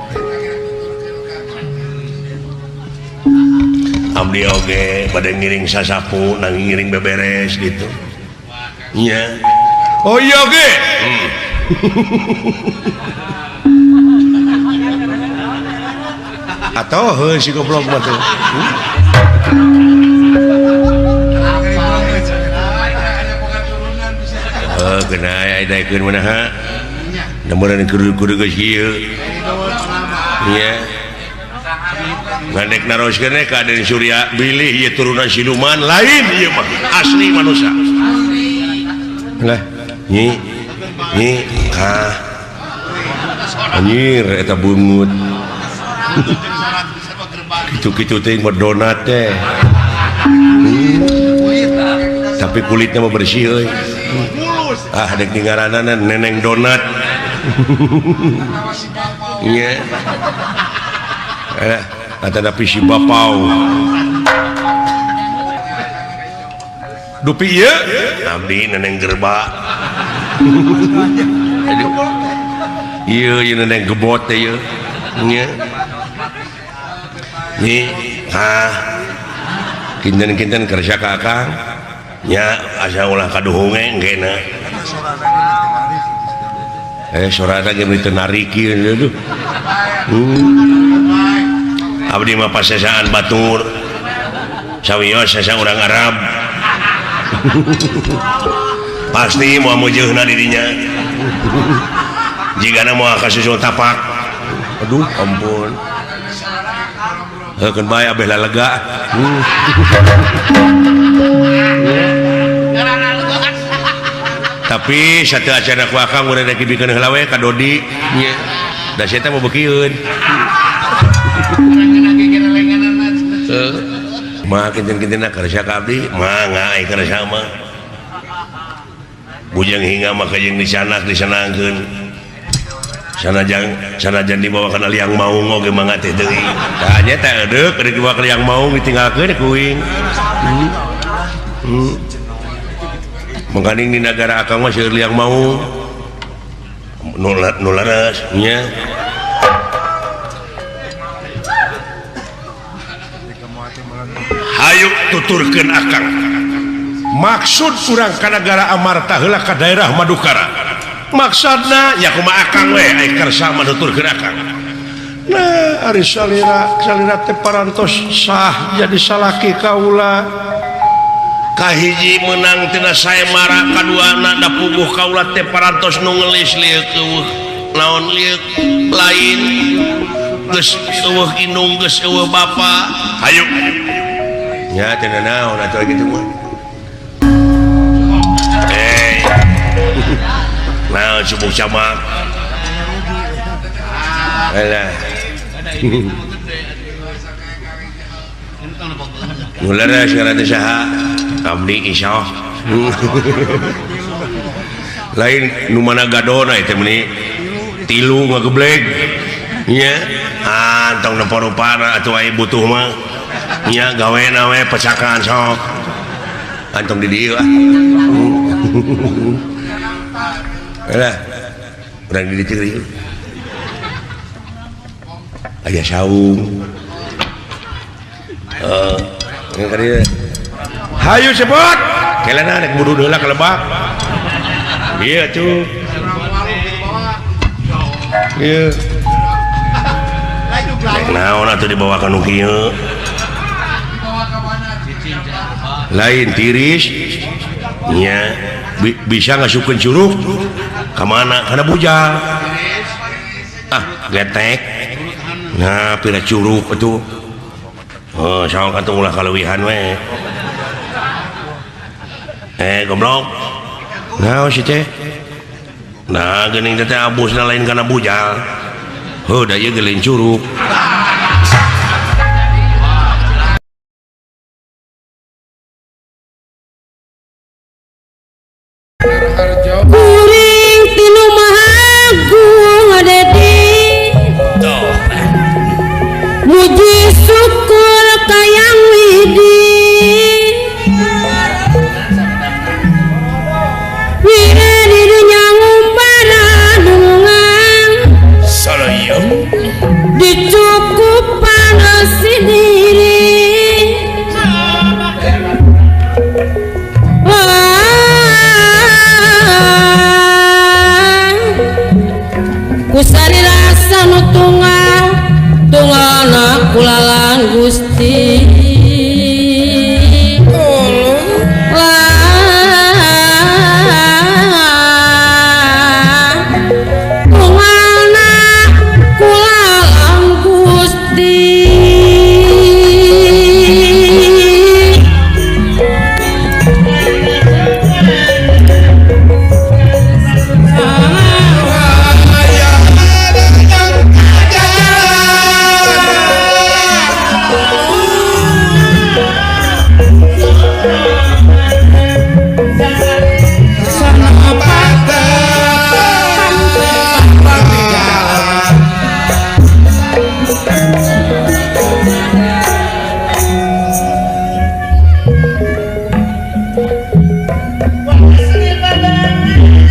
abdi oge bade ngiring sasapu nanging ngiring beberes gitu nya oh iya oge atau heuh si goblok mah teh kena aya daekeun manaha namun kudu geus ieu nya ngadek naroskeun ka Aden Surya bilih ieu turunan siluman lain ieu mah asli manusia lah nyi anjir eta bungut gitu-gitu teh mah donat teh tapi kulitnya mah bersih euy dek ngaranana neneng donat nya kata tapi si bapau dupi ieu abdi neneng gerba ieu neneng gebot teh ieu nya nih kinten-kinten kerja ka akang nya asa ulah kaduhunge enggeuna sorana ge teu nariki aduh abdi mah pasesaan batur sawios sesa urang Arab pasti moal mujeuhna di dinya jigana moal kasusul tapak aduh ampun kan bae abeh lalega tapi satu acara ku akang urang rek dibikeun heula we ka Dodi nya da sia teh mau beukieun mah kinten-kintenna kerja ka abdi mah ngai kerja mah bujang hinga mah kajeng disanangkeun sanajan dibawa kana liang maung oge mangga teh deui nya teh edeuk rek dibawa ka liang maung ditinggalkeun kuing mangkaning di negara akang mah seueur liang maung nu laras nya hayu tuturkeun akang maksud urang ka negara Amarta heula ka daerah Madukara maksudna ya kumaha akang we aya kersa manuturkeun akang nah ari salira teh parantos sah jadi salaki kaula kahiji menang tina saemara kaduana da puguh kaula teh parantos nu ngelis liuk eueuh naon liuk lain geus eueuh indung geus eueuh bapa hayu nya teh naon atuh kitu mah nah cubuk camak alah mulai sekarang itu saha abdi isyah lain nu mana gadona itu meni tilu ngageblek nya antong rupa-rupana atuh aya butuh mah nya gawena we pecakan sok antong di dieu lah urang di dieu aya saung yang kali hayu cepot kelana rek buru heula ka Lebak iya tuh iya naon atuh dibawa ka nu kieu lain tiris nya bisa ngasupkeun curug ka mana kana bujal getek Nah pira curug itu sama kata ulah kalewihan we goblok nah si teh nah geuning teh abusna lain kana bujal da ieu geuling curug Harjo Kuring tinu mahagung adedi muji syukur kayang widi wira di dunia ngumpara dungang salaya dicukupan sendiri kusari rasa nu tunggal anak kulalang Gusti tunggalna kulalang Gusti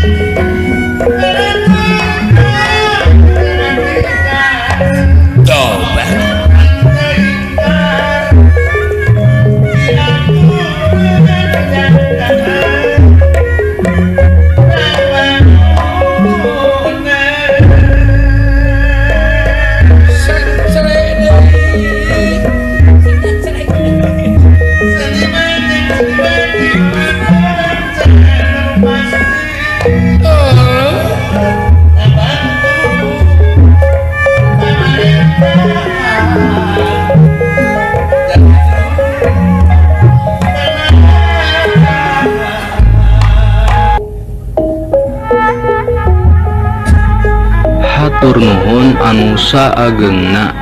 Hatur nuhun anu saagengna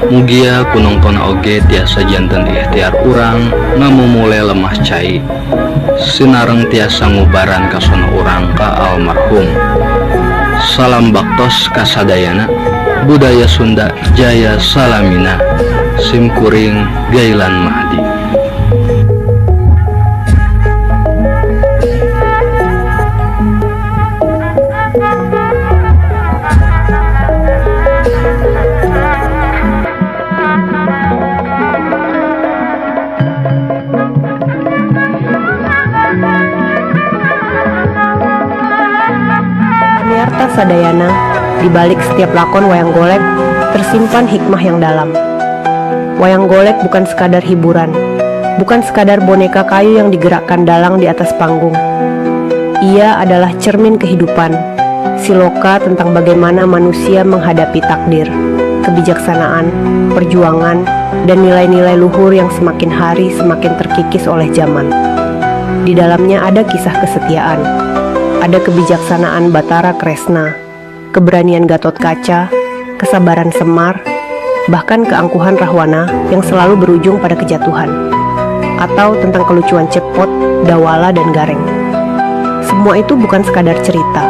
mugia kunongton oge tiasa janten ikhtiar urang ngamumule lemah cai sinareng tiasa ngubaran kasono urang ka almarhum. Salam baktos kasadayana budaya Sunda Jaya Salamina Simkuring Gailan Mahdi. Amiarta sadayana, di balik setiap lakon wayang golek tersimpan hikmah yang dalam. Wayang golek bukan sekadar hiburan, bukan sekadar boneka kayu yang digerakkan dalang di atas panggung. Ia adalah cermin kehidupan, siloka tentang bagaimana manusia menghadapi takdir, kebijaksanaan, perjuangan, dan nilai-nilai luhur yang semakin hari semakin terkikis oleh zaman. Di dalamnya ada kisah kesetiaan, ada kebijaksanaan Batara Kresna, keberanian Gatot Kaca, kesabaran Semar, bahkan keangkuhan Rahwana yang selalu berujung pada kejatuhan, atau tentang kelucuan Cepot, Dawala, dan Gareng. Semua itu bukan sekadar cerita,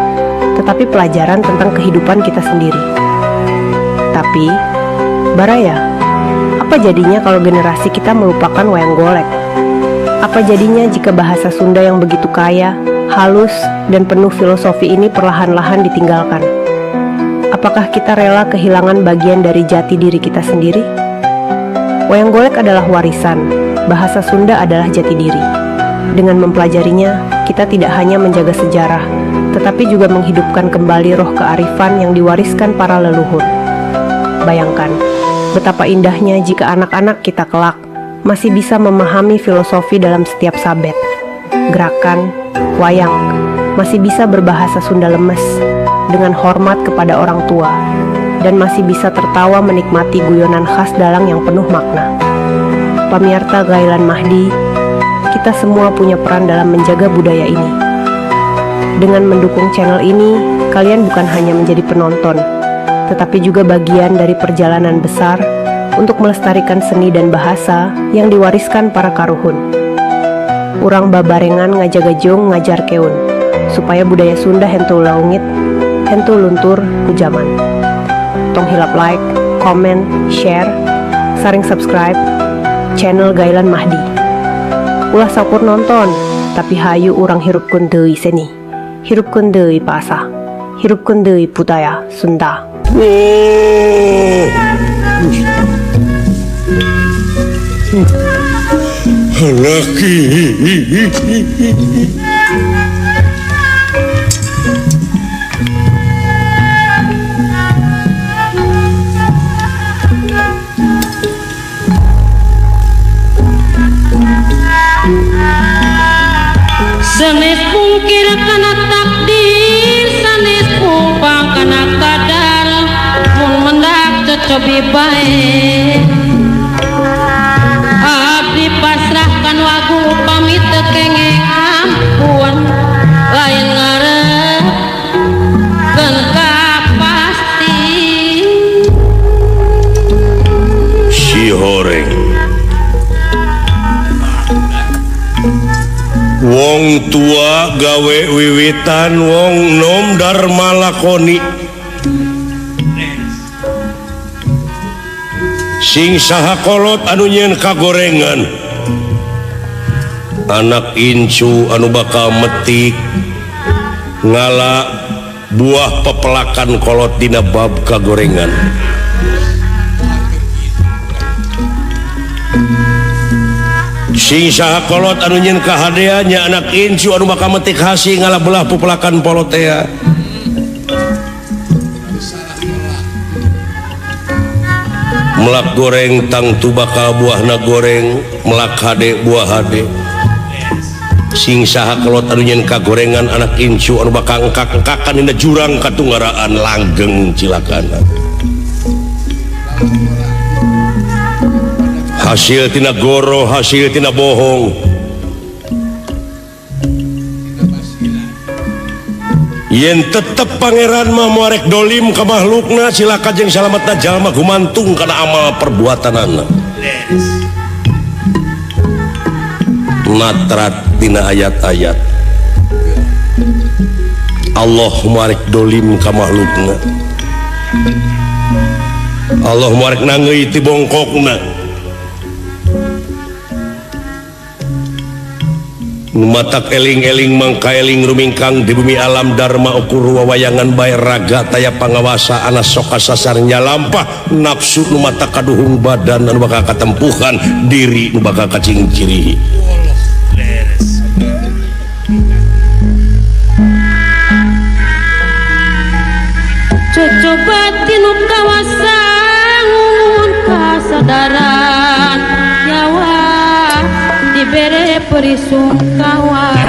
tetapi pelajaran tentang kehidupan kita sendiri. Tapi, Baraya, apa jadinya kalau generasi kita melupakan wayang golek? Apa jadinya jika bahasa Sunda yang begitu kaya, halus, dan penuh filosofi ini perlahan-lahan ditinggalkan? Apakah kita rela kehilangan bagian dari jati diri kita sendiri? Wayang golek adalah warisan, bahasa Sunda adalah jati diri. Dengan mempelajarinya, kita tidak hanya menjaga sejarah, tetapi juga menghidupkan kembali roh kearifan yang diwariskan para leluhur. Bayangkan, betapa indahnya jika anak-anak kita kelak masih bisa memahami filosofi dalam setiap sabet, gerakan, wayang, masih bisa berbahasa Sunda lemes dengan hormat kepada orang tua, dan masih bisa tertawa menikmati guyonan khas dalang yang penuh makna. Pamirsa Gailan Mahdi, kita semua punya peran dalam menjaga budaya ini. Dengan mendukung channel ini, kalian bukan hanya menjadi penonton, tetapi juga bagian dari perjalanan besar untuk melestarikan seni dan bahasa yang diwariskan para karuhun. Urang babarengan ngajaga jong ngajar keun, supaya budaya Sunda hentu laungit, hentu luntur ku jaman. Tong hilap like, komen, share, saring subscribe channel Gailan Mahdi. Ulah sakur nonton, tapi hayu urang hirupkeun deui seni, hirupkeun deui pasah, hirupkeun deui budaya Sunda. Laki. Sanes pungkir kana takdir, sanes pumpang kana kadar, mun mendak cocobi bae. Abdi pasrahkan wagu pamit kengeng ampun, lain ngarep keun ka pasti. Si horeng wong tua gawe wiwitan, wong nom dharma lakoni. Sing saha kolot anu nyeun kagorengan, anak incu anu bakal metik ngala buah pepelakan kolot dina bab kagorengan. Sing saha kolot anu nyeun kahadean nya anak incu anu bakal metik hasi ngala belah pepelakan polotea. Melak goreng tang tu bakal buahna goreng, melak hade buah hade. Sing saha kolot anu nyeun kagorengan anak incu anu bakal engkak-engkakan dina jurang katunggaraan langgeng cilakana. Hasil tina goro, hasil tina bohong. Yen tetep pangeran mah muarek dolim ka makhlukna, silaka jeung salametna jalma gumantung kana amal perbuatanana. Natrat tina ayat-ayat Allah muarek dolim ka makhlukna, Allah muarek nangeui ti bongkokna. Numatak eling-eling mangka eling rumingkang di bumi alam dharma ukur wawayangan bae raga taya pangawasa anas sok kasasarnya lampah nafsu numatak kaduhung badan anu bakal katempuhan diri nu bakal kacing ciri. Cocoba tinu kawasan ngun kasadaran nyawa dibere perisung kawan.